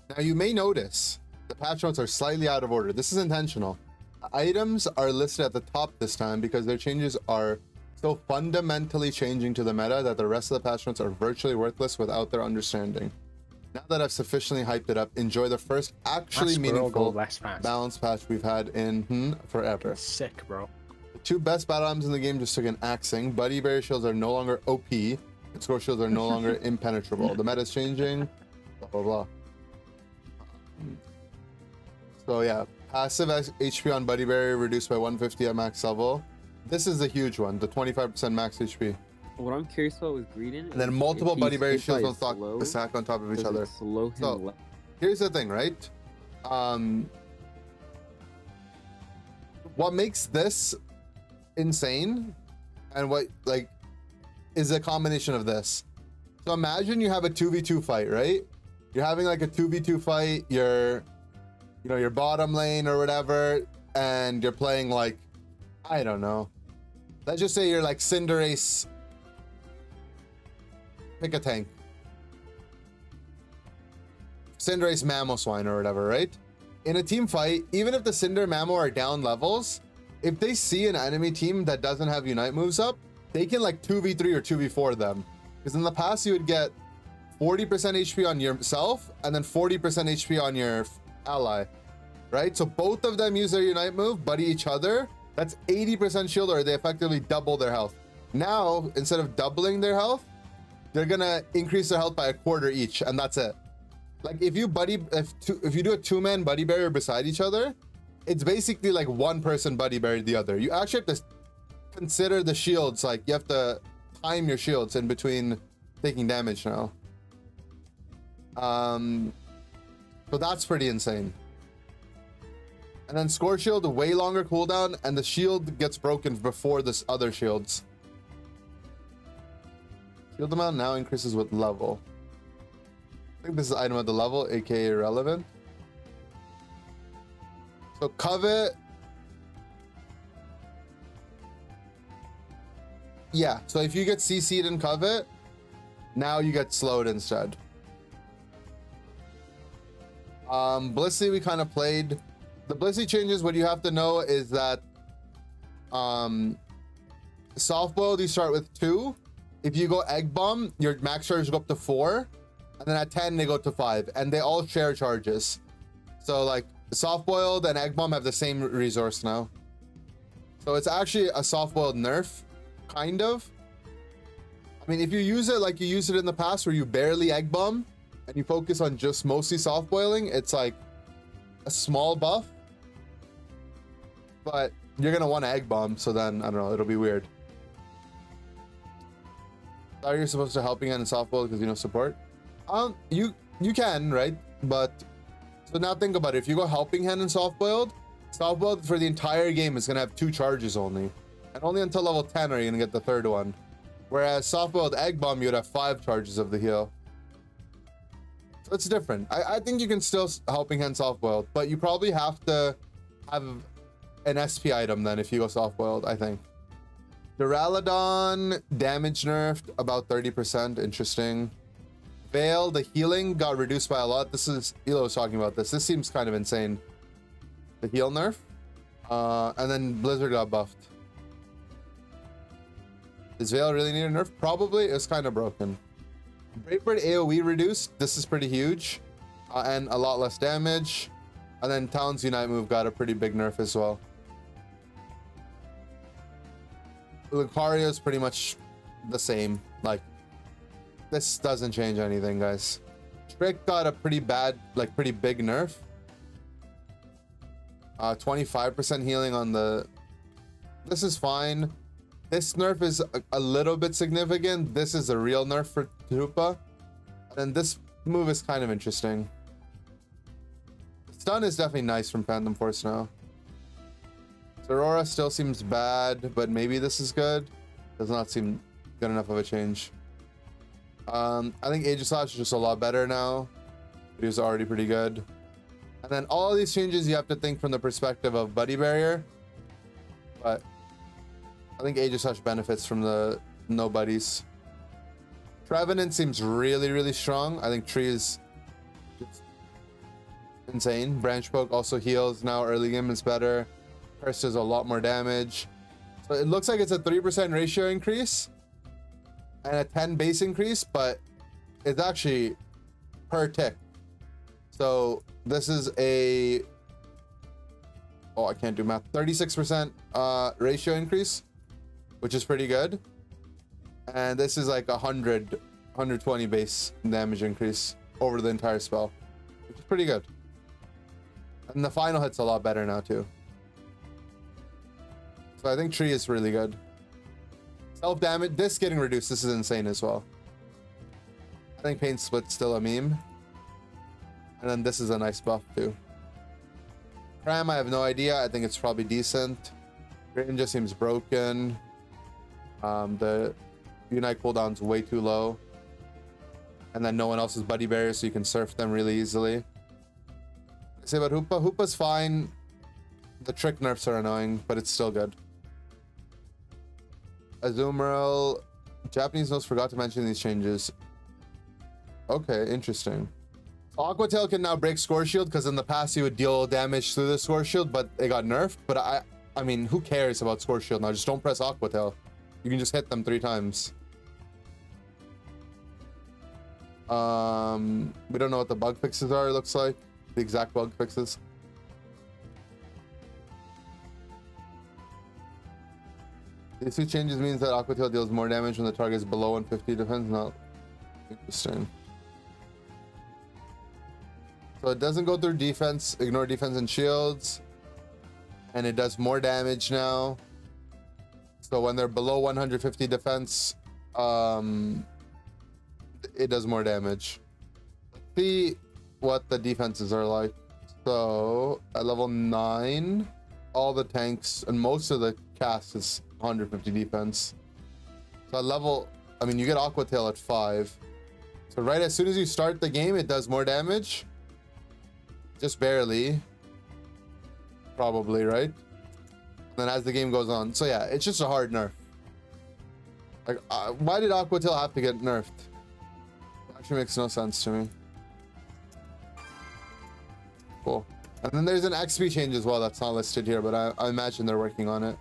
Now you may notice the patch notes are slightly out of order. This is intentional. Items are listed at the top this time because their changes are so fundamentally changing to the meta that the rest of the patch notes are virtually worthless without their understanding. Now that I've sufficiently hyped it up, enjoy the first actually meaningful balance patch we've had in forever. Sick, bro. The two best battle items in the game just took an axing. Buddy Berry shields are no longer OP, and Score shields are no longer impenetrable. The meta is changing, blah, blah, blah. So yeah, passive HP on Buddy Berry reduced by 150 at max level. This is a huge one, the 25% max HP. What I'm curious about with Greedent, and then multiple Buddy Berry shields will stack on top of each other. So here's the thing, right? What makes this insane and what like is a combination of this. So imagine you have a 2v2 fight, right? You're having like a 2v2 fight, you're your bottom lane or whatever, and you're playing like, I don't know, let's just say you're like Cinderace, pick a tank, Cinderace Mamoswine or whatever, right? In a team fight, even if the Cinder Mamo are down levels, if they see an enemy team that doesn't have Unite moves up, they can like 2v3 or 2v4 them. Because in the past you would get 40% HP on yourself and then 40% HP on your ally, right? So both of them use their Unite move, buddy each other. That's 80% shield, or they effectively double their health. Now, instead of doubling their health, they're gonna increase their health by a quarter each, and that's it. Like if you do a two-man buddy barrier beside each other, it's basically like one person buddy buried the other. You actually have to consider the shields, like you have to time your shields in between taking damage now. So that's pretty insane. And then Score Shield, way longer cooldown, and the shield gets broken before this other shields. Shield amount now increases with level. I think this is item at the level, aka irrelevant. So Covet. Yeah, so if you get CC'd in Covet, now you get slowed instead. Blissey we kind of played. The Blissey changes, what you have to know is that soft boiled you start with 2. If you go egg bomb, your max charges go up to 4, and then at 10 they go to 5, and they all share charges. So like soft boiled and egg bomb have the same resource now. So it's actually a soft boiled nerf, kind of. I mean, if you use it like you used it in the past where you barely egg bomb and you focus on just mostly soft boiling, it's like a small buff, but you're gonna want to egg bomb, so then I don't know, it'll be weird. Are you supposed to helping hand and soft boil because you know support? You can, right? But so now think about it. If you go helping hand and soft boiled for the entire game is gonna have 2 charges only, and only until level 10 are you gonna get the third one. Whereas soft boiled egg bomb, you would have 5 charges of the heal. So it's different. I think you can still helping hand soft boiled, but you probably have to have an SP item then if you go soft boiled, I think. Duraludon damage nerfed about 30%. Interesting. Veil, the healing got reduced by a lot. This is Elo was talking about this. This seems kind of insane. The heal nerf. And then Blizzard got buffed. Does Veil really need a nerf? Probably. It's kind of broken. Brave Bird AoE reduced. This is pretty huge. And a lot less damage. And then Talon's Unite move got a pretty big nerf as well. Lucario is pretty much the same. Like, this doesn't change anything, guys. Trick got a pretty bad, like pretty big nerf. 25% healing on the... This is fine. This nerf is a little bit significant. This is a real nerf for Tupa. And this move is kind of interesting. Stun is definitely nice from Phantom Force now. Aurora still seems bad, but maybe this is good. Does not seem good enough of a change. I think Aegislash is just a lot better now. It was already pretty good. And then all of these changes you have to think from the perspective of Buddy Barrier. But I think Aegislash benefits from the no buddies. Trevenant seems really, really strong. I think Tree is just insane. Branch Poke also heals now. Early game is better. Curse does a lot more damage. So it looks like it's a 3% ratio increase and a 10 base increase, but it's actually per tick. So this is a, oh, I can't do math, 36% ratio increase, which is pretty good. And this is like 120 base damage increase over the entire spell, which is pretty good. And the final hit's a lot better now too. So I think Tree is really good. Self damage, this getting reduced, this is insane as well. I think Pain Split's still a meme. And then this is a nice buff too. Cram, I have no idea. I think it's probably decent. Green just seems broken. The Unite cooldown's way too low. And then no one else's buddy barriers, so you can surf them really easily. I say about Hoopa, Hoopa's fine. The trick nerfs are annoying, but it's still good. Azumarill, Japanese notes forgot to mention these changes. Okay, interesting. Aqua Tail can now break Score Shield because in the past he would deal damage through the Score Shield, but it got nerfed. But I mean, who cares about Score Shield now? Just don't press Aqua Tail. You can just hit them 3 times. We don't know what the bug fixes are, it looks like. The exact bug fixes. These 2 changes means that Aqua Tail deals more damage when the target is below 150 defense. Not interesting. So it doesn't go through defense, ignore defense and shields. And it does more damage now. So when they're below 150 defense, it does more damage. Let's see what the defenses are like. So at level 9, all the tanks and most of the cast is 150 defense. So at level, I mean, you get Aqua Tail at 5. So right as soon as you start the game, it does more damage. Just barely. Probably, right? And then as the game goes on. So yeah, it's just a hard nerf. Like, why did Aqua Tail have to get nerfed? It actually makes no sense to me. Cool. And then there's an XP change as well that's not listed here, but I imagine they're working on it.